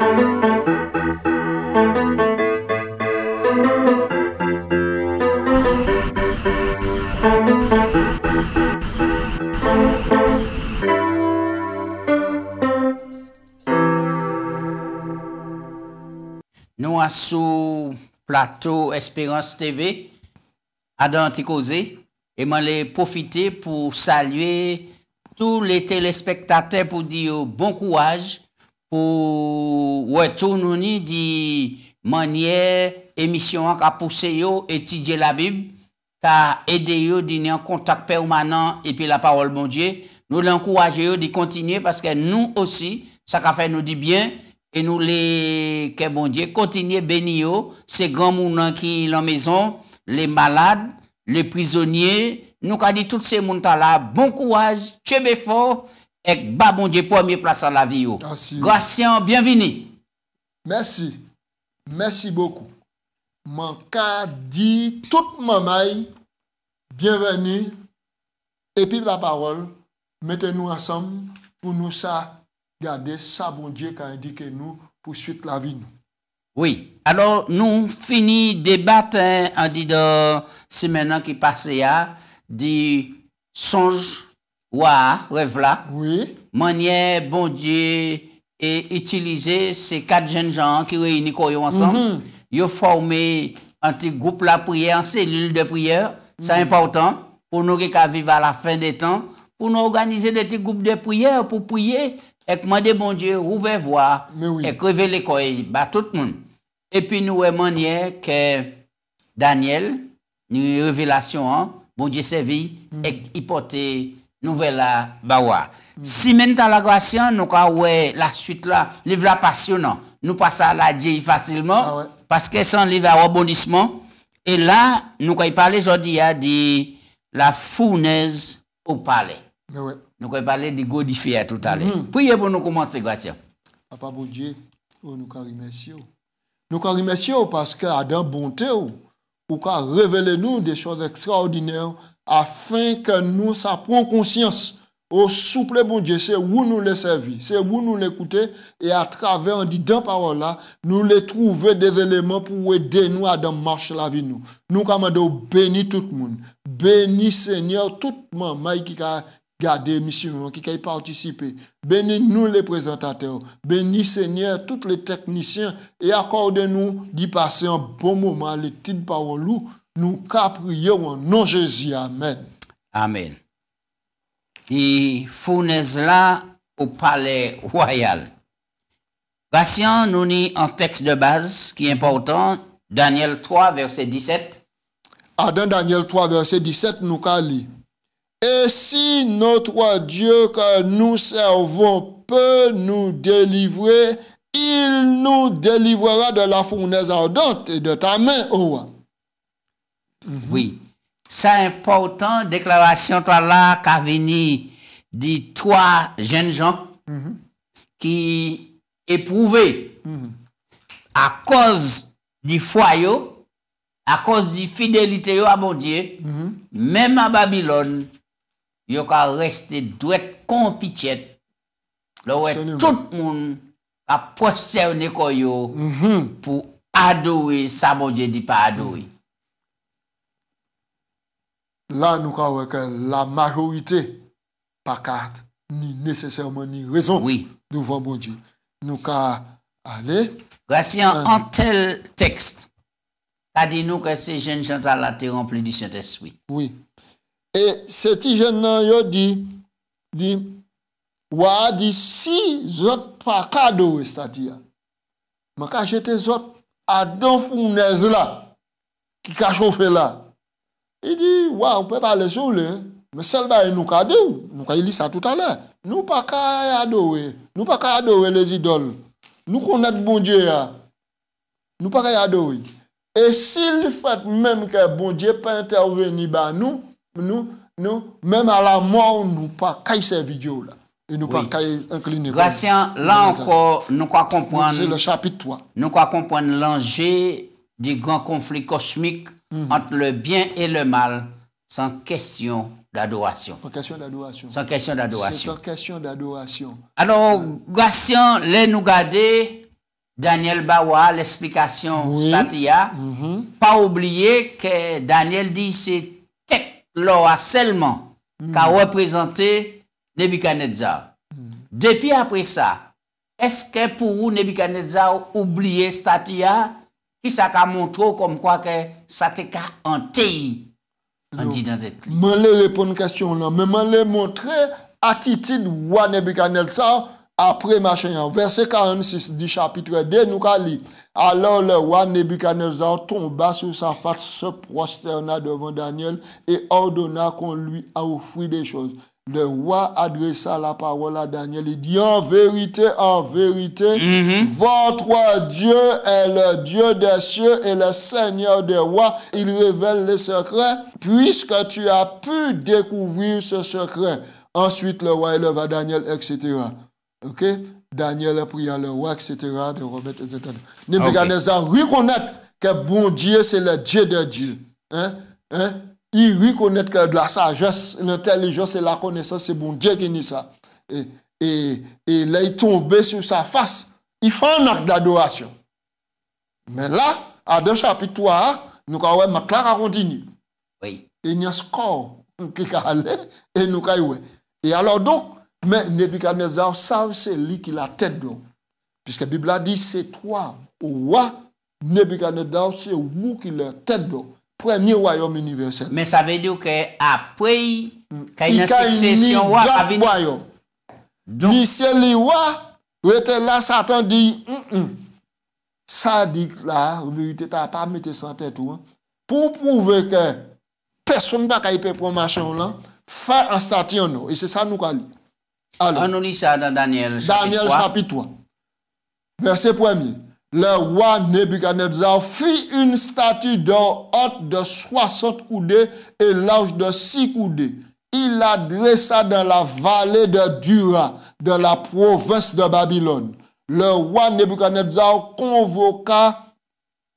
Nous sommes sous plateau Espérance TV, Adam Anticosé, et je vais profiter pour saluer tous les téléspectateurs pour dire bon courage pour retourner de manière émission à pousser étudier la Bible, à aider à en contact permanent et puis la parole bon Dieu. Nous l'encourageons de continuer parce que nous aussi, ça fait nous du bien. Et nous les que bon Dieu continue bénir ces grands mounans qui sont en maison, les malades, les prisonniers, nous avons dit tous ces mounans là, bon courage, Dieu fort, et bah bon Dieu première place à la vie. Gracien, bienvenue. Merci. Merci beaucoup. Mon cas dit toute maman, bienvenue, et puis la parole, mettez-nous ensemble pour nous ça. Gardez ça, bon Dieu, qui a indiqué nous pour suivre la vie. Oui. Alors, nous finissons débattre en disant, c'est maintenant qui passe à, du songe, rêve là. Oui. Manière, bon Dieu, et utiliser ces 4 jeunes gens qui réunissent ensemble. Ils ont formé un petit groupe la prière, en cellule de prière. C'est important pour nous qui vivent à la fin des temps, pour nous organiser des petits groupes de prière pour prier. Et demander bon Dieu, ouvert voix, et révéler quoi, tout le monde. Et puis nous manière que Daniel, une révélation, bon Dieu servi, et il portait nouvelle à Bawa. Si maintenant la grâce, nous avons la suite là, livre là passionnant. Nous passons à la Dieu facilement, parce que c'est un livre à rebondissement. Et là, nous avons parlé aujourd'hui de la fournaise au palais. Nous allons parler de Godifia tout à l'heure. Priez pour nous commencer, Gratien. Papa bon Dieu, nous remercions. Nous remercions parce qu'à dans bonté, ou qu'à révéler nous des choses extraordinaires afin que nous ça prend conscience. Au souple bon Dieu, c'est où nous les servir, c'est où nous l'écouter et à travers en disant parole là, nous les trouver des éléments pour aider nous à dans marche la vie nous. Nous commandons béni tout le monde. Béni Seigneur tout le monde qui a gardez l'émission, qui a participé. Bénis nous les présentateurs. Bénis Seigneur tous les techniciens et accordez-nous d'y passer un bon moment. Les petites paroles, nous prions en nom de Jésus. Amen. Amen. Et fournaise là au palais royal. Patient, nous avons un texte de base qui est important. Daniel 3, verset 17. Dans Daniel 3, verset 17, nous allons. Et si notre Dieu que nous servons peut nous délivrer, il nous délivrera de la fournaise ardente et de ta main, ô roi. Oui, c'est important, déclaration là qu'a venu de 3 jeunes gens qui éprouvaient à cause du foyer, à cause de fidélité à bon Dieu, même à Babylone, yo ka rester douette comme pitié. Là tout le monde a prosterné pour adorer ça bon Dieu dit pas adorer. Là nous avons que la majorité pas carte ni nécessairement ni raison devant bon Dieu. Nous ka aller Gracien en tel texte a dit nous que ces jeunes gens là te remplis du Saint-Esprit. Oui. Et ces jeunes yo dit wa dit si zot pas cadeau c'est-à-dire ma ka jeter zot à dans fournaise là qui ka chauffer là. Il dit ouais on peut parler sur le mais celle là nous cadeau nous ka dit ça tout à l'heure. Nous pas ka adorer, nous pas ka adorer les idoles. Nous connaît bon Dieu là. Nous pas ka adorer. Et s'il fait même que bon Dieu pas intervenir ba nous même à la mort, nous pas qu'à servir Dieu là. Et nous pas qu'à incliner. Gracien, là encore, nous quoi comprendre. C'est le chapitre 3. Nous quoi comprendre l'enjeu du grand conflit cosmique entre le bien et le mal, sans question d'adoration. Sans question d'adoration. Sans question d'adoration. C'est sans question d'adoration. Alors, Gracien, les nous garder, Daniel Bawa, l'explication Oui. Statia. Pas oublier que Daniel dit c'est tête là seulement qu'a représenté Nebuchadnezzar. Depuis après ça, est-ce que pour vous, Nebuchadnezzar oublié Statia qui ça qu'a montré comme quoi que ça te qu'a hanté en dit dans tête? Je vais répondre à une question là, mais je vais montrer attitude roi Nebuchadnezzar après machin. Verset 46 du chapitre 2, nous allons lire. Alors le roi Nebuchadnezzar tomba sur sa face, se prosterna devant Daniel et ordonna qu'on lui offrit des choses. Le roi adressa la parole à Daniel et dit en vérité, votre Dieu est le Dieu des cieux et le Seigneur des rois. Il révèle les secrets puisque tu as pu découvrir ce secret. Ensuite, le roi éleva Daniel, etc. Ok? Daniel a prié le roi, etc. de remettre, etc. Nebuchadnezzar reconnaît que bon Dieu, c'est le Dieu de Dieu. Il reconnaît que de la sagesse, l'intelligence et la connaissance, c'est bon Dieu qui dit ça. Et là, il tombe sur sa face. Il fait un acte d'adoration. Mais là, à 2 chapitre 3, nous avons ma clara continue. Oui. Il y a un score qui est allé et nous avons. Et alors donc, mais Nebuchadnezzar savent c'est lui qui la tête d'homme. Puisque la Bible a dit, c'est toi, roi Nebuchadnezzar, c'est vous qui la tête d'homme. Premier royaume universel. Mais ça veut dire qu'après, quand il y a Il une succession, royaume. donc, Monsieur le roi, était là, Satan dit, ça dit là, en vérité, tu n'as pas mis ça en tête. Pour prouver que personne ne peut prendre machin là, faire un statut en nous. Et c'est ça nous allons. Alors, on nous lit ça dans Daniel chapitre 3. Verset 1er. Le roi Nebuchadnezzar fit une statue d'or haute de 60 coudées et large de 6 coudées. Il la dressa dans la vallée de Dura, de la province de Babylone. Le roi Nebuchadnezzar convoqua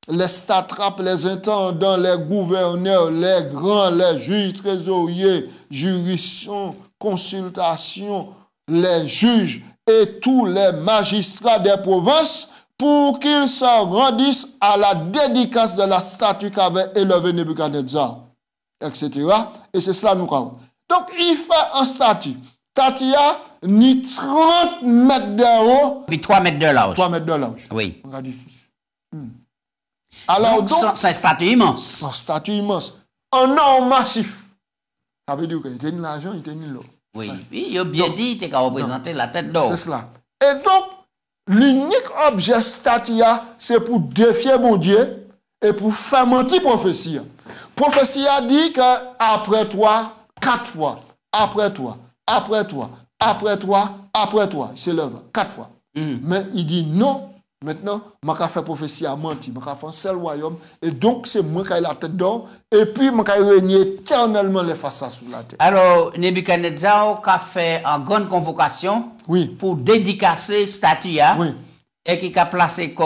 les satrapes, les intendants, les gouverneurs, les grands, les juges, trésoriers, juridictions, consultations, les juges et tous les magistrats des provinces pour qu'ils se rendissent à la dédicace de la statue qu'avait élevée Nebuchadnezzar, etc. Et c'est cela nous avons. Donc, il fait un statue. Statue a ni 30 mètres de haut, puis 3 mètres de large. 3 mètres de large. Oui. Alors, donc, c'est un statut immense. Un statut immense. Un or massif. Ça veut dire qu'il était ni l'argent, il était ni l'or. Oui, il a bien dit qu'il a représenté la tête d'or. C'est cela. Et donc, l'unique objet statue, c'est pour défier mon Dieu et pour faire mentir prophétie. Prophétie a dit qu'après toi, 4 fois, après toi, après toi, après toi, après toi, il s'élève 4 fois. Mais il dit non. Maintenant, je vais faire prophétie à mentir, je vais faire un seul royaume, et donc c'est moi qui ai la tête d'or, et puis je vais régner éternellement les façades sur la terre. Alors, Nebuchadnezzar a fait une grande convocation pour dédicacer statue, et qui a placé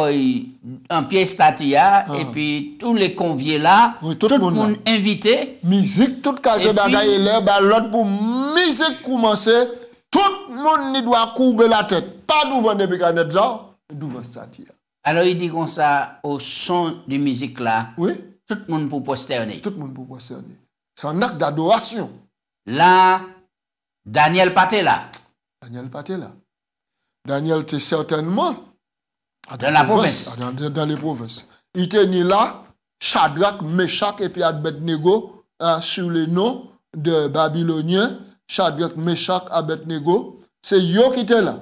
un pied statue, et puis tous les conviés là, tout le monde invité. Musique, toute qualité de bagaille là, l'autre pour musique commencer, tout le monde doit courber la tête, pas devant Nebuchadnezzar. Alors il dit comme ça, au son de musique là, tout le monde pour prosterner. Tout le monde pour prosterner. C'est un acte d'adoration. Là, Daniel Paté là. Daniel Paté là. Daniel était certainement dans la province. Dans les provinces. Il était né là, Shadrach, Meshach et puis Abednego, sur le nom de Babyloniens. Shadrach, Meshach, Abednego. C'est eux qui étaient là.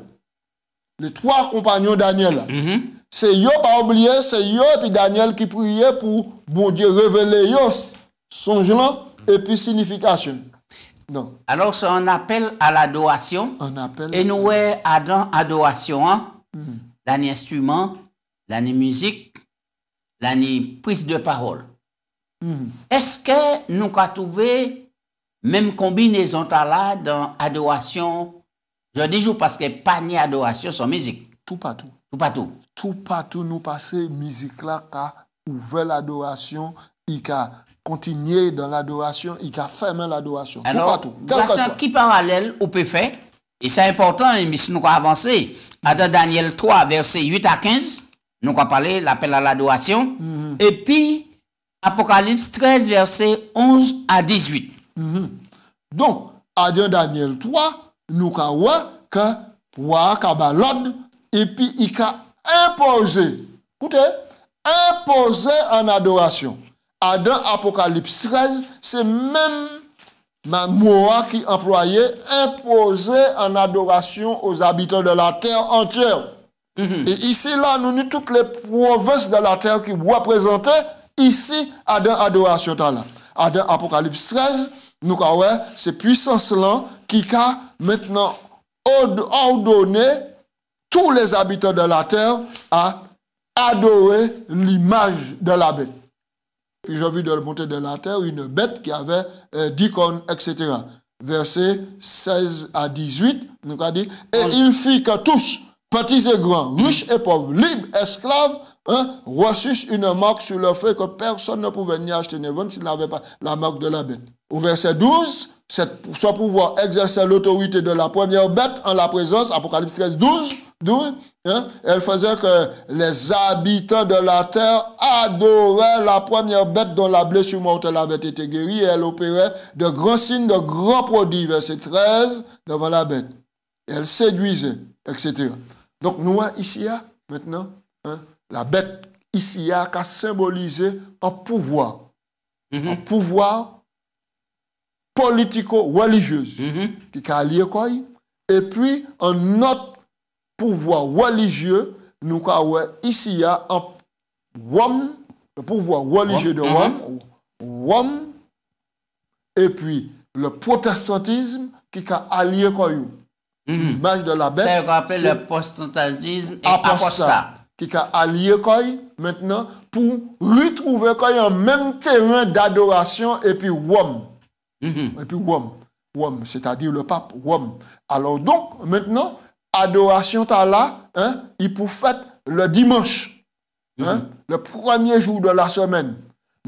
Les 3 compagnons Daniel. C'est eux, pas oublier, c'est eux et puis Daniel qui priait pour bon Dieu révéler son là et puis signification. Non. Alors c'est un appel à l'adoration. Et nous avons adoration, l'année instrument, l'année musique, l'année prise de parole. Est-ce que nous avons trouvé même combinaison là dans adoration? Je dis parce que pas ni adoration sans musique. Tout partout. Tout partout. Tout partout, nous passons musique là, qui a ouvert l'adoration, il a continué dans l'adoration, il a fermé l'adoration. Tout partout. Voici un qui parallèle au peut faire, et c'est important, mais si nous avons avancé, dans Daniel 3, versets 8 à 15, nous avons parlé, l'appel à l'adoration. Et puis, Apocalypse 13, verset 11 à 18. Donc, à Daniel 3, nous avons que roi Kabalod, et puis il a imposé, écoutez, imposé en adoration. Dans Apocalypse 13, c'est même Moa qui employait imposé en adoration aux habitants de la terre entière. Et ici, là, nous avons toutes les provinces de la terre qui représentaient ici à l'adoration. Dans Apocalypse 13, nous avons ces puissances-là qui a maintenant ordonné tous les habitants de la terre à adorer l'image de la bête. Puis j'ai vu de monter de la terre une bête qui avait 10 cornes, etc. Versets 16 à 18, nous avons dit, et il fit que tous, petits et grands, riches et pauvres, libres, esclaves, reçussent une marque sur leur fait que personne ne pouvait ni acheter ni vendre s'il n'avait pas la marque de la bête. Au verset 12, soit pouvoir exercer l'autorité de la première bête en la présence, Apocalypse 13, 12, elle faisait que les habitants de la terre adoraient la première bête dont la blessure mortelle avait été guérie et elle opérait de grands signes, de grands prodiges, verset 13, devant la bête. Elle séduisait, etc. Donc, nous, ici, maintenant, la bête, ici, a symbolisé un pouvoir. Un pouvoir politico-religieux qui a lié quoi. Et puis, un autre pouvoir religieux, nous avons ici, un Rome, le pouvoir religieux de Rome, et puis le protestantisme qui a allié quoi. L'image de la bête. C'est ce qu'on appelle le protestantisme et apostat. Qui a allié quoi maintenant pour retrouver quoi un même terrain d'adoration et puis Rome. Et puis Rome, c'est-à-dire le pape Rome. Alors donc, maintenant, adoration là, il peut faire le dimanche, le premier jour de la semaine.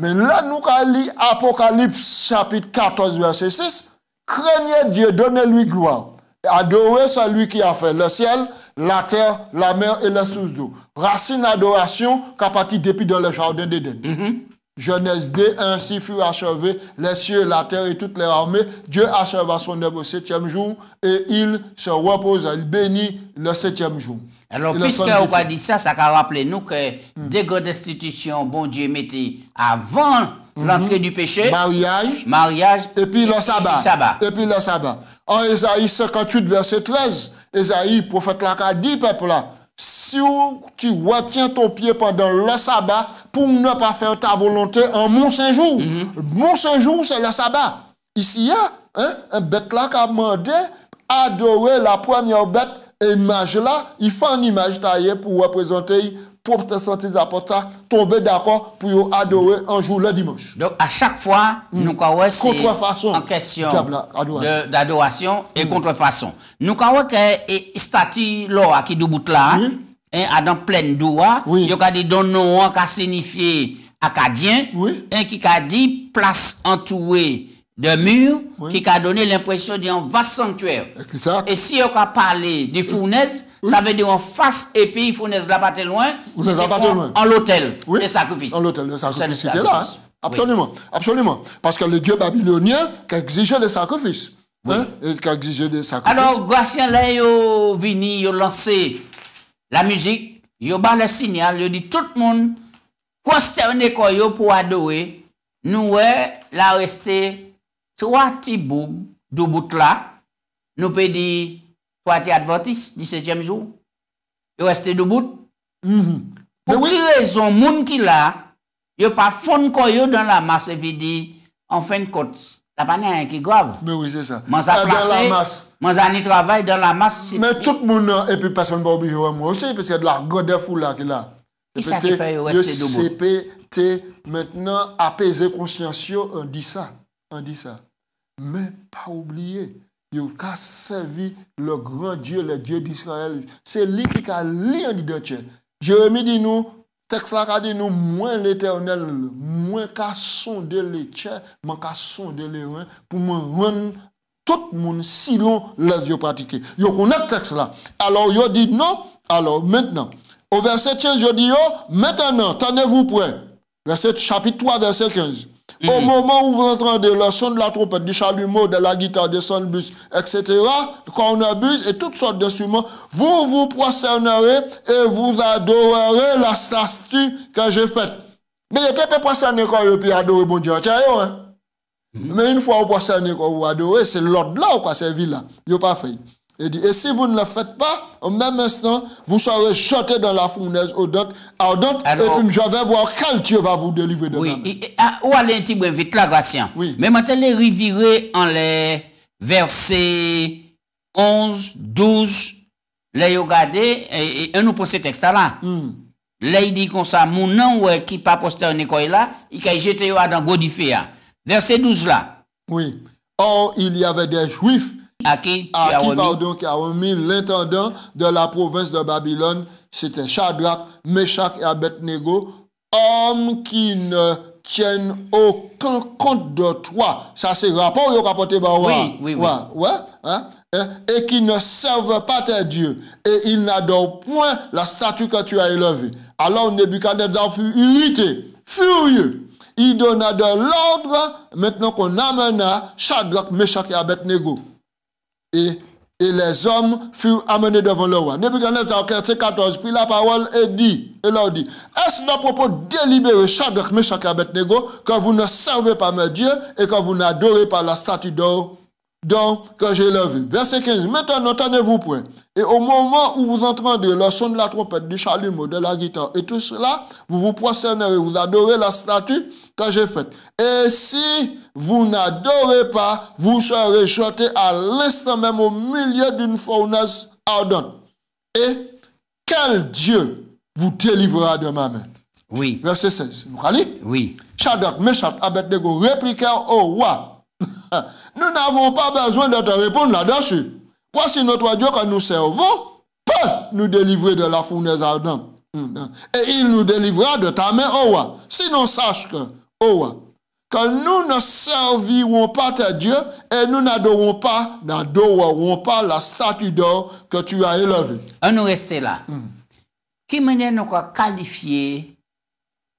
Mais là, nous avons lu Apocalypse chapitre 14, verset 6, craignez Dieu, donnez-lui gloire. Adorez celui qui a fait le ciel, la terre, la mer et les sources d'eau. Racine adoration qu'a parti depuis dans le jardin d'Éden. Genèse 2, ainsi fut achevé les cieux, la terre et toutes les armées. Dieu acheva son œuvre au 7e jour et il se repose, il bénit le 7e jour. Alors, puisqu'on a dit ça, ça a rappelé nous que des grandes institutions, bon Dieu mettait avant l'entrée du péché, mariage, et puis le sabbat. Et puis le sabbat. En Ésaïe 58, verset 13, Ésaïe, prophète là, a dit, peuple là, si tu retiens ton pied pendant le sabbat pour ne pas faire ta volonté en mon Saint-Jour. Mon Saint-Jour, c'est le sabbat. Ici, il y a un bête là qui a demandé adorer la première bête. Et image là, il fait une image taillée pour représenter protestantisme apostat, tomber d'accord pour adorer un jour le dimanche. Donc à chaque fois, nous avons contrefaçon en question d'adoration et contrefaçon. Nous avons que statue là qui debout là, à dans pleine doua, il y a dit don nom qui signifie acadien, qui a dit place entourée de murs qui a donné l'impression d'un vaste sanctuaire. Exact. Et si on a parlé de fournaise, ça veut dire en face et puis fournaise là pas très loin, en l'hôtel des sacrifices. En l'hôtel des sacrifices, c'était là. Absolument, absolument. Parce que le dieu babylonien qui exigeait des sacrifices. Et qui exigeait des sacrifices. Alors, Gracien là, yo vini, yo lancé la musique, yo bat le signal, yo dit tout le monde, consterné pour adorer, nous la rester 3 petits bouts de bout là, nous peut dire 3 petits adventistes, 17e jour. Ils restent debout. Pour quelle raison, moun qui là, ils pas fond koyo dans la masse et puis dit, en fin de compte, la pas qui grave. Mais oui, c'est ça. Dans la masse. Moi, travaille dans la masse. Mais tout le monde, et puis personne ne va oublier moi aussi, parce qu'il y a de la grande foule là qui est là. Qui ça qui fait rester debout? CPT, maintenant, apaiser conscience, on dit ça. Mais pas oublier, il a servi le grand Dieu, le Dieu d'Israël. C'est lui qui a lié en identité. Jérémie dit nous, texte là a dit nous, moins l'Éternel, moins qu'à sonder les chairs, moins qu'à sonder les reins, pour me rendre tout le monde si long le vieux pratiqué. Il connaît le texte là. Alors il dit non, alors maintenant, Au verset 15, je dis, oh, maintenant, tenez-vous prêts. Verset chapitre 3, verset 15. Au moment où vous entendez le son de la trompette, du chalumeau, de la guitare, des sonbus, etc., cornemuse et toutes sortes d'instruments, vous vous prosternerez et vous adorerez la statue que j'ai faite. Mais il était pas prosterné quand il peut adorer bon Dieu. Hein? Mais une fois vous prosterné quand vous adorez, c'est l'ordre là ou quoi, servi là. Il n'a pas fait. Il dit, et si vous ne le faites pas, au même instant, vous serez jeté dans la fournaise ardente, et puis je vais voir quel Dieu va vous délivrer de moi. Oui, où allez un petit peu vite là, Gratien? Oui. Mais maintenant, les revirer en les versets 11, 12, les regardez, et nous prenons ce texte-là. Là, il dit comme ça, mon nom, qui pas posté en école là, il a jeté dans Godiféa. Verset 12 là. Oui. Or, il y avait des Juifs à qui qui a remis l'intendant de la province de Babylone, c'était Shadrach, Meshach et Abednego, hommes qui ne tiennent aucun compte de toi. Ça, c'est rapport au rapporté par oui. Hein? Et qui ne servent pas tes dieux, et ils n'adorent point la statue que tu as élevée. Alors Nebuchadnezzar fut irrité, furieux. Il donna de l'ordre, maintenant qu'on amena Shadrach, Meshach et Abednego. Et les hommes furent amenés devant le roi. Nebuchadnezzar, verset 14, prit la parole et leur dit, est-ce le propos délibéré, Shadrach, Meshach et Abednego, que vous ne servez pas mes dieux et que vous n'adorez pas la statue d'or que j'ai levée? Verset 15, maintenant tenez-vous prêts. Et au moment où vous entendez le son de la trompette, du chalumeau, de la guitare et tout cela, vous vous prosternerez, vous adorez la statue que j'ai faite. Et si vous n'adorez pas, vous serez jetés à l'instant même au milieu d'une fournaise ardente. Et quel Dieu vous délivrera de ma main? Oui. Verset 16. Vous allez? Oui. Shadrach, Meshach, Abednego répliquèrent au roi. Nous n'avons pas besoin de te répondre là-dessus. Voici notre Dieu que nous servons peut nous délivrer de la fournaise ardente. Et il nous délivrera de ta main, ô roi. Sinon, sache que, ô roi, que nous ne servirons pas tes dieux et nous n'adorerons pas la statue d'or que tu as élevée. On nous reste là. Qui manière nous qualifier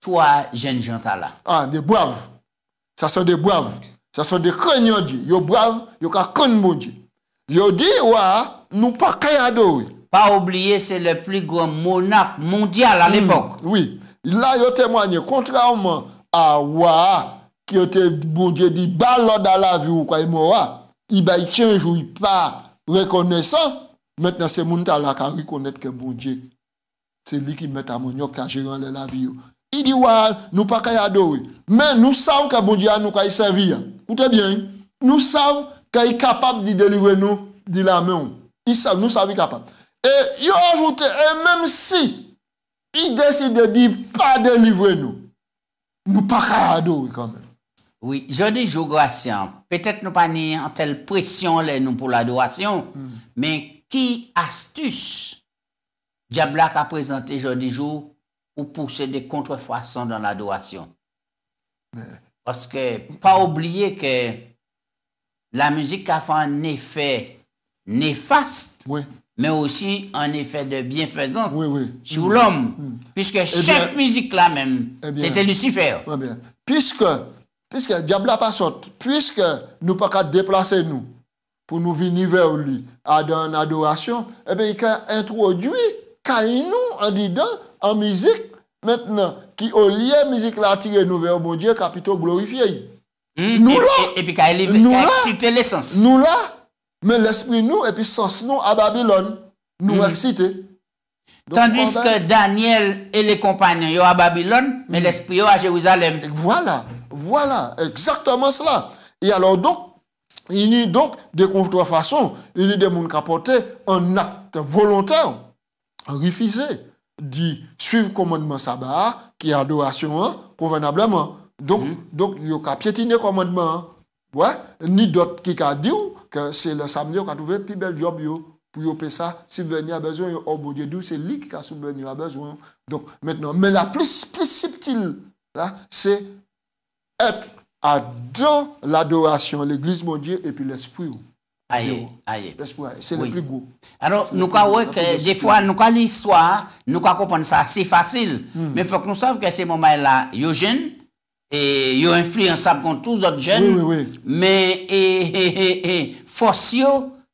toi, jeunes gens là? Ah, des braves. Ça sont des braves. Ça sont des craignants Dieu. Ils sont braves, ils sont connus bon Dieu. Ils disent, ouais, nous pas qu'à adorer. Pas oublier, c'est le plus grand monarque mondial à l'époque. Oui. Là, ils témoignent, contrairement à Wa, qui était, bon Dieu, dit, balade dans la vie ou quoi, il va change ou il pas reconnaissant. Maintenant, c'est mon là qui reconnaître que bon Dieu, c'est lui qui met à mon qui a géré la vie. Il dit, ouais, nous pas qu'à adorer. Mais nous savons que bon Dieu a nous qu'à servir. Écoutez bien, nous savons qu'il est capable de délivrer nous de la main. Nous savons qu'il est capable. Et il a ajouté, et même si il décide de dire pas délivrer nous, nous pas qu'à adorer quand même. Oui, je dis Gratien, peut-être nous pas ni en telle pression là, nous pour l'adoration, mais qui astuce Diable a présenté jeudi jour pour pousser des contrefaçons dans l'adoration. Parce que, pas oublier que la musique a fait un effet néfaste, mais aussi un effet de bienfaisance sur l'homme. Puisque chaque musique là même, c'était Lucifer. Puisque Diable a pas sorti, puisque nous pas qu'à déplacer nous pour nous venir vers lui à une adoration, eh bien, il a introduit nous en disant en musique, maintenant, qui au lieu de musique là attire nous vers mon Dieu, capitaux glorifié. Nous là. Et puis, il a excité l'essence. Nous là, mais l'esprit nous, et puis sens nous à Babylone, nous excités. Tandis que Daniel et les compagnons sont à Babylone, mais l'esprit à Jérusalem. Voilà, exactement cela. Et alors donc, il y a donc des contrefaçons, il y a des gens qui apportent un acte volontaire, refusé, dit suivre le commandement sabbat, qui est adoration convenablement. Donc, il y a piétiner le commandement. Ni d'autres qui ont dit que c'est le samedi qui a trouvé le plus bel job pour payer ça. Si venir a besoin, oh mon Dieu, c'est lui qui a subvenu a besoin. Donc, maintenant, mais la plus subtile, là, c'est être dans l'adoration, l'église, mon Dieu, et puis l'esprit. Aïe, aïe. L'espoir, c'est Oui. le plus gros. Alors, nous avons que des fois, nous avons l'histoire, nous avons comprendre ça, c'est facile. Mais il faut que nous sachions que ces moments-là, ils sont jeunes et ils sont influençables contre tous les autres jeunes. Oui. Mais force,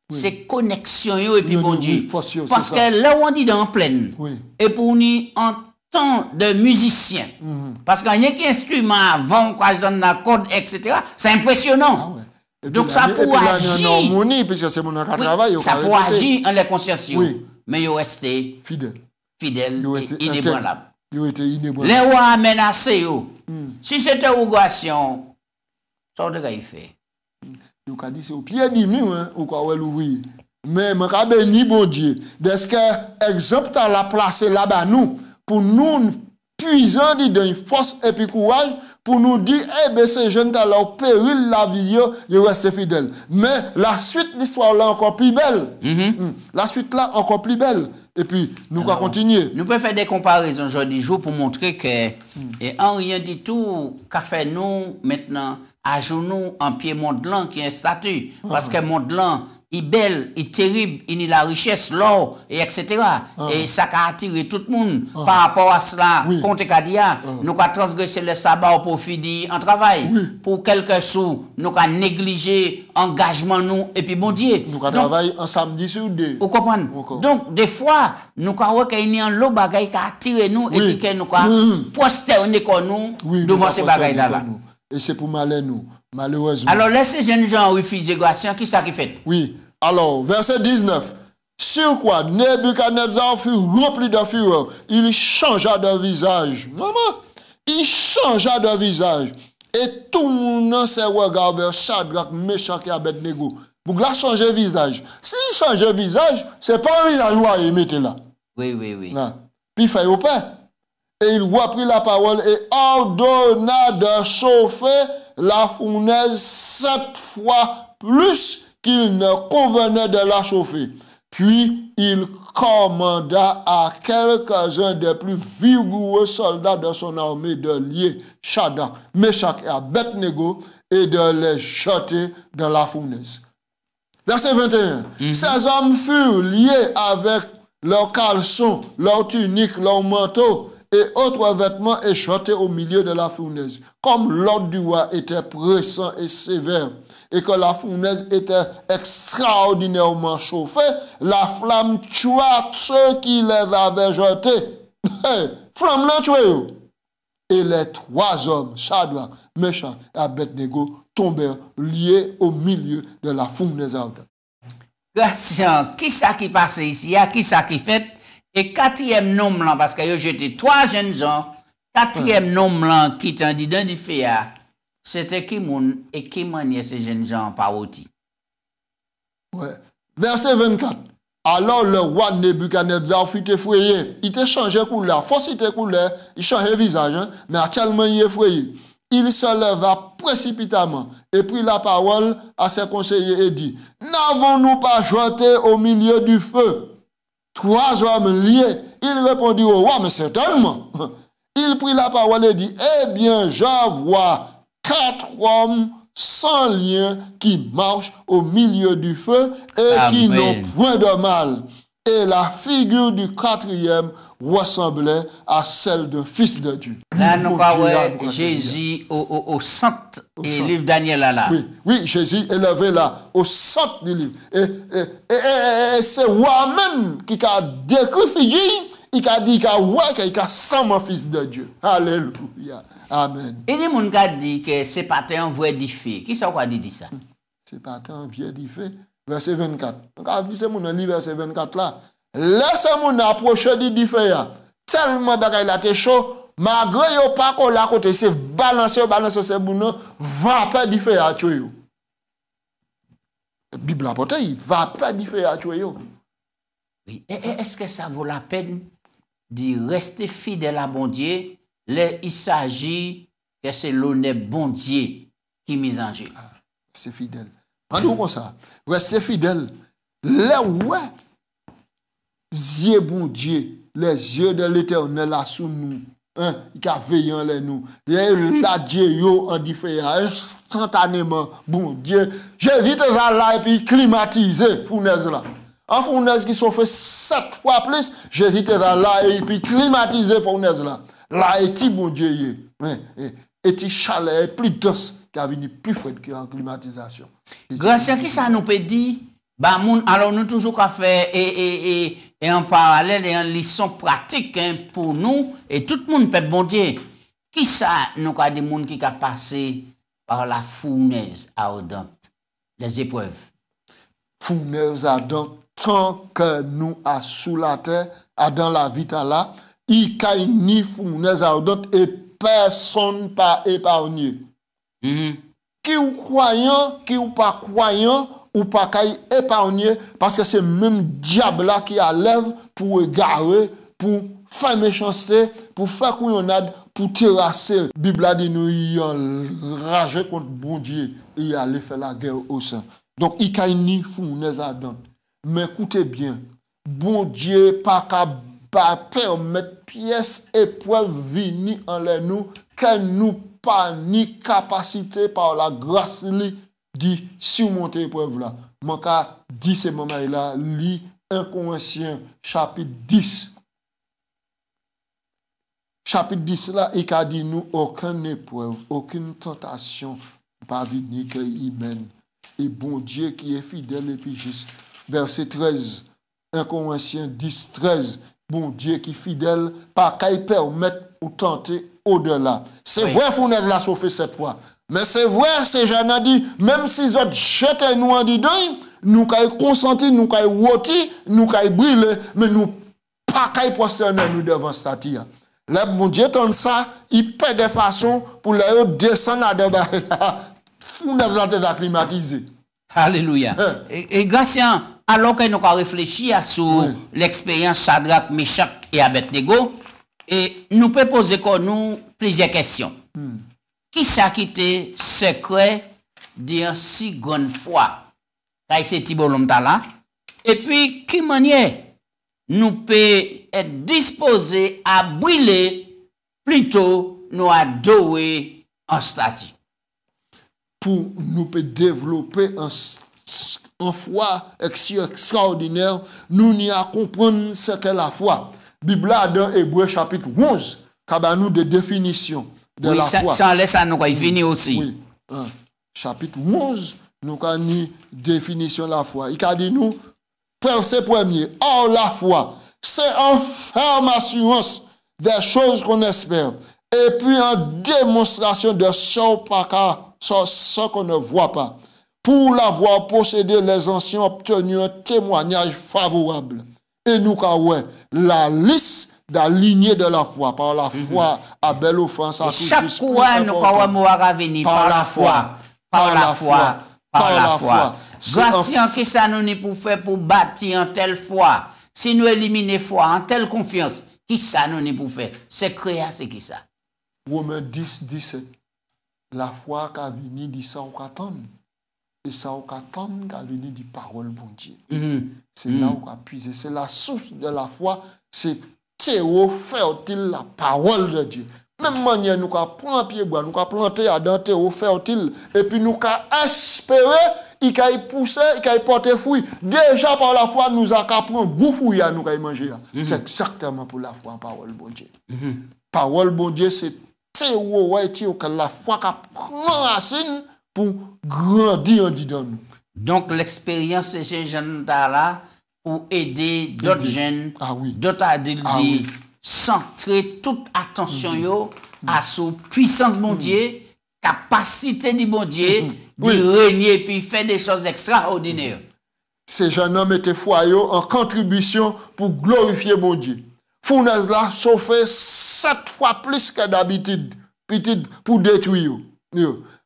c'est connexion et puis bon Dieu. Force, parce c'est ça. que là où on dit dans pleine, Oui. et pour nous, en tant de musicien, parce qu'il y a un instrument avant, quand on a code, etc., c'est impressionnant. Ah ouais. Et Donc puis ça là, pour agir. en harmonie, puisque c'est mon travail. Ça pour agir en les consciences. Oui. Mais ils restent Fidèle. fidèles Ils et restent inébranlables. Ils étaient inébranlables. Les rois menacés, si c'était une interrogation, ça aurait fait. Nous avons dit c'est au pied du mur, hein, ou quoi, l'ouvrir. Mais je suis béni, bon Dieu. Est-ce que exemple, tu l'as placé là-bas, nous, pour nous puisant dans une force et puis courage, pour nous dire, eh bien, ces jeunes, dans leur péril, la vie, ils restent fidèles. Mais la suite de l'histoire là encore plus belle. La suite là encore plus belle. Et puis, nous allons continuer. Nous pouvons faire des comparaisons aujourd'hui jour pour montrer que, et en rien du tout, qu'a fait nous maintenant, à genoux en pied Mont-Blanc qui est un statut. Parce que Mont-Blanc, il est belle, il est terrible, il a la richesse, l'or, et etc. Et ça a attiré tout le monde. Par rapport à cela, Comte Kadia, nous avons transgressé le sabbat au profit en travail. Pour quelques sous, nous avons négligé engagement nous, et puis bon Dieu. Nous avons travaillé un samedi sur deux. Vous comprenez? Donc, des fois, nous avons qu'il y a un lot de bagaille qui a attiré nous, et puis que nous avons prosterné nous devant ces bagailles-là. Et c'est pour malheur nous, malheureusement. Alors, laissez jeunes gens refuser grâce, qui ça qui fait? Oui. Alors, verset 19. Sur quoi Nebuchadnezzar fut rempli de fureur. Il changea de visage. Maman, il changea de visage. Et tout le monde s'est regardé vers Shadrach, Meshach et Abednego. Pour là, changer de visage. S'il change de visage, c'est pas un visage où il mettait là. Oui. Là. Puis il fait au pain. Et il reprit la parole et ordonna de chauffer la fournaise 7 fois plus qu'il ne convenait de la chauffer. Puis il commanda à quelques-uns des plus vigoureux soldats de son armée de lier Shadrach, Meshach et Abednego et de les jeter dans la fournaise. Verset 21. Ces hommes furent liés avec leurs caleçons, leurs tuniques, leurs manteaux et autres vêtements et jetés au milieu de la fournaise. Comme l'ordre du roi était pressant et sévère, et que la fournaise était extraordinairement chauffée, la flamme tua ceux qui les avaient jetés. Flamme là tué. Et les 3 hommes, Shadrach, Meshach et Abednego, tombèrent liés au milieu de la fournaise ardente. Gratien, qui ça qui passe ici, qui ça qui fait? Et 4e nom là, parce que j'étais 3 jeunes gens, 4e nom là qui t'en dit dans du fait, c'était qui moun et qui maniait ces jeunes gens par outil. Ouais. Verset 24. Alors le roi Nebuchadnezzar fut effrayé. Il t'a changé couleur. Force il t'a couleur, il changeait visage, hein, mais actuellement il est effrayé. Il se leva précipitamment et prit la parole à ses conseillers et dit, n'avons-nous pas jeté au milieu du feu 3 hommes liés? Il répondit au roi, mais certainement. Il prit la parole et dit, eh bien, je vois 4 hommes sans lien qui marchent au milieu du feu et qui n'ont point de mal. Et la figure du 4e ressemblait à celle d'un fils de Dieu. Là, nous avons Jésus au centre du livre Daniel là. Oui, Jésus élevé là, au centre du livre. Et c'est moi-même qui a décrit figure, il a dit qu'il a sans fils de Dieu. Alléluia. Amen. Et les gens qui dit que c'est pas un vrai diffé. Qui ça va dire ça? C'est pas un vieux diffé. Verset 24. Donc, on dit c'est mon livre, verset 24 là. Laissez-moi approcher du diffé. Tellement bagay la te chaud, malgré yo pas qu'on la côté, c'est balancer, c'est bon, va pas diffé à tuer. La Bible a porté, il va pas diffé à tuer. Oui. Est-ce que ça vaut la peine de rester fidèle à bon Dieu? Il s'agit que c'est l'honneur bon Dieu qui mise en jeu. C'est fidèle. Rendez-vous comme ça. Restez fidèle. Les yeux bon Dieu, les yeux de l'Éternel là sous nous. qui a veillé en nous. La Dieu yo en différent instantanément. Bon Dieu, j'évite là et puis climatiser fournaise là. En fournaise qui sont fait 7 fois plus, j'évite là et puis climatiser fournaise là. Là et ti bon Dieu et ti chaleur plus dense qui a venu plus frais que en climatisation. Grâce à qui ça nous peut dire bah alors nous toujours qu'à faire et en parallèle et en leçon pratique pour nous et tout le monde peut bon Dieu. Qui ça nous a des monde qui a passé par la fournaise ardente, les épreuves. Fournaise ardente tant que nous a sous la terre, dans la vie là, il n'y a ni fournaise ardente et personne pas épargné. Qui ou croyant, qui ou pas croyant, ou pas qu'à épargner, parce que c'est même diable là qui a l'œuvre pour égarer, pour faire méchanceté, pour faire couillonnade, pour terrasser. La Bible a dit nous y enragé contre bon Dieu et il allait faire la guerre au sein. Donc il n'y a ni fournaise ardente. Mais écoutez bien, bon Dieu pas qu'à permettre pièces épreuves venir en nous, que nous pas ni capacité par la grâce li dit surmonter l'épreuve là. Mon cas dit ce moment là, lit 1 Corinthiens chapitre 10. Chapitre 10 là, il a dit nous aucune épreuve, aucune tentation pas venir que humaine. Et bon Dieu qui est fidèle et puis juste. Verset 13. 1 Corinthiens 10, 13. Bon Dieu qui est fidèle, pas qu'il permette ou tenter au-delà. C'est vrai, fournaise la sauvé cette fois. Mais c'est vrai, ces gens ont dit, même si ils ont jeté nous en dedans, nous avons consenti, nous avons rôti, nous avons brûlé, mais nous pas qu'à prosterner nous devant statue. Là, bon Dieu, tant ça, il paie des façons pour les descendre à debar là. Fournaise la acclimatisée. Alléluia. Et grâce à, alors que nous avons réfléchi sur l'expérience Shadrach, Meshach et Abednego, et nous pouvons poser nous plusieurs questions. Qui ça qui était secret d'une si grande foi? C'est Tibolom là. Et puis, qui manière nous peut être disposés à brûler plutôt nous adorer en statue? Pour nous peut développer en foi extraordinaire, nous n'y à comprendre ce qu'est la foi. Bible dans Hébreu chapitre 11, qui a nous des définitions de la foi. Sans laisser ça nous finir aussi. Oui. Chapitre 11, nous avons une définition de la foi. Il a dit nous, verset premier, or la foi, c'est en ferme assurance des choses qu'on espère, et puis en démonstration de ce qu'on ne voit pas. Pour l'avoir possédé, les anciens ont obtenu un témoignage favorable. Et nous avons la liste de la lignée de la foi. Par la foi, à belle offense, à chaque fois, nous avons venir par la foi. Par la foi. Par la foi. Grâce que ça nous pour faire pour bâtir en telle foi. Si nous éliminons foi en telle confiance, qui ça nous pour faire? C'est créer, c'est qui ça? Romains 10, 17. La foi qui a venu dit ça au attendre. Et ça au attendre qui a venu dit parole bon Dieu. C'est là où on a puisé. C'est la source de la foi. C'est théo fertile la parole de Dieu. Même manière nous avons pris un pied bois, nous avons planté à dans théo fertile. Et puis nous avons espéré, il a poussé, il a porté fruit. Déjà par la foi, nous avons pris un goût fruit à nous manger. C'est exactement pour la foi en parole bon Dieu. Parole bon Dieu, c'est théo que la foi qui prend racine pour grandir en dedans nous. Donc l'expérience de ces jeunes-là pour aider d'autres jeunes, d'autres adultes, centrer toute attention à sa puissance bon Dieu, capacité du bon Dieu, de régner et puis faire des choses extraordinaires. Ces jeunes hommes mettaient foi en contribution pour glorifier mon Dieu. Fournaise là chauffait 7 fois plus que d'habitude pour détruire.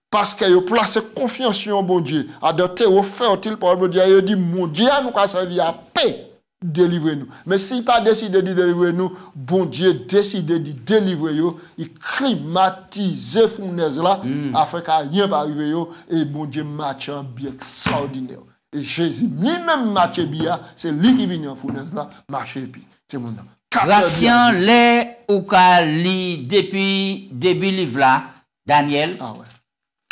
Parce que vous placez confiance en bon Dieu. Adopter au fertile par le Dieu. Il dit, mon Dieu, nous a servi à paix, délivrer nous. Mais s'il n'a pas décidé de délivrer nous, bon Dieu décide de délivrer nous. Il climatise la fournaise là, afin qu'il n'y ait pas arrivé. Et bon Dieu match un bien extraordinaire. Et Jésus, lui-même match bien, c'est lui qui vient en fournaise là, marcher bien. C'est mon nom. Grâce les ou ka li depuis début livre là, Daniel. Ah ouais.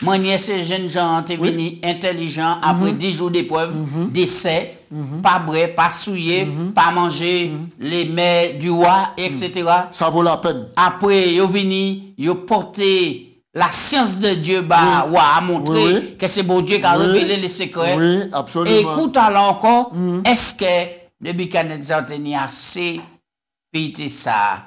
Manier ces jeunes gens te venu intelligents après 10 jours d'épreuve, d'essai, pas bré, pas souillé, pas manger les mets du roi, etc. Ça vaut la peine. Après, yo vini, yo porté la science de Dieu bah roi a montré que c'est bon Dieu qui a révélé les secrets. Oui, absolument. Et écoute alors encore, est-ce que Nebuchadnezzar tenait assez pité ça,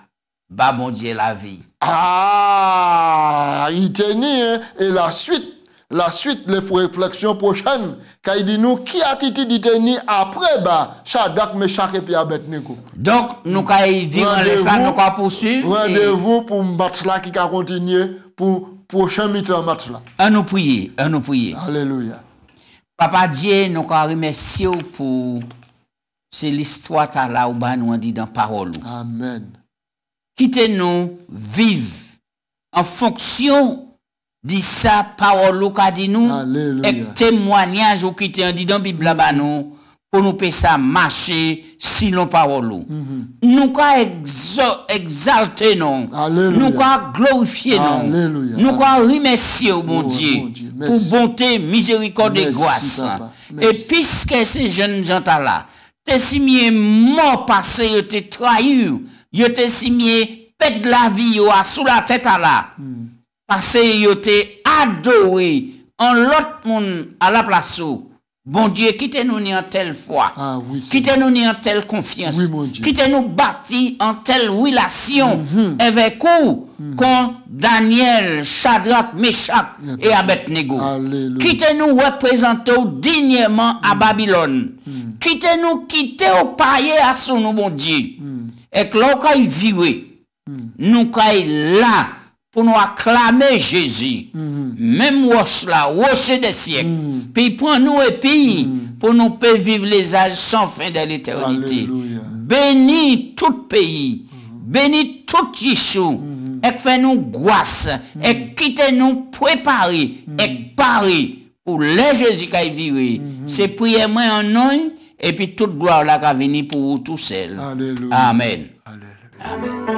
bah bon Dieu la vie. Ah, il tenait, hein, et la suite, les réflexions prochaines, quand il dit nous, qui a titi dit tenir après, bah, Shadrach, Meshach et puis Abednego. Donc, nous allons vivre ça, nous allons poursuivre. Rendez-vous pour un match là qui va continuer pour prochain mi-temps match là. À nous prier, à nous prier. Alléluia. Papa Dieu, nous allons remercier pour c'est l'histoire là où nous dit dans parole. Amen. Quittez-nous vivre en fonction de sa parole qu'a dit nous et témoignage ou qui te dit dans Bible là nous pour nous faire ça marcher sinon parole. Nous qu'a exalter non. Nous qu'a glorifier non. Nous qu'a remercier au bon Dieu pour bonté, miséricorde et grâce. Et puisque ces jeunes gens là te signé mort passé, yo te trahi, yo te signé pète la vie yo sous la tête à la. Parce que yo te adoré en l'autre monde à la place. Bon Dieu, quittez-nous ni en telle foi. Quittez-nous ni en telle confiance. Quittez-nous bâti en telle relation avec vous, comme Daniel, Shadrach, Meshach et Abednego. Quittez-nous représenter dignement à Babylone. Quittez-nous quitter au paye à son nom, bon Dieu. Et que l'on aille vivre, nous aille là pour nous acclamer Jésus. Même roche là, roche des siècles. Puis pour nous et puis pour nous vivre les âges sans fin de l'éternité. Bénis tout pays. Bénis tout Yeshua. Et fait nous grâce. Et quittez nous préparer. Et parer pour les Jésus qui aille vivre. C'est prier moi en nom. Et puis toute gloire là qui a venu pour vous tout seul. Amen. Alléluia. Amen.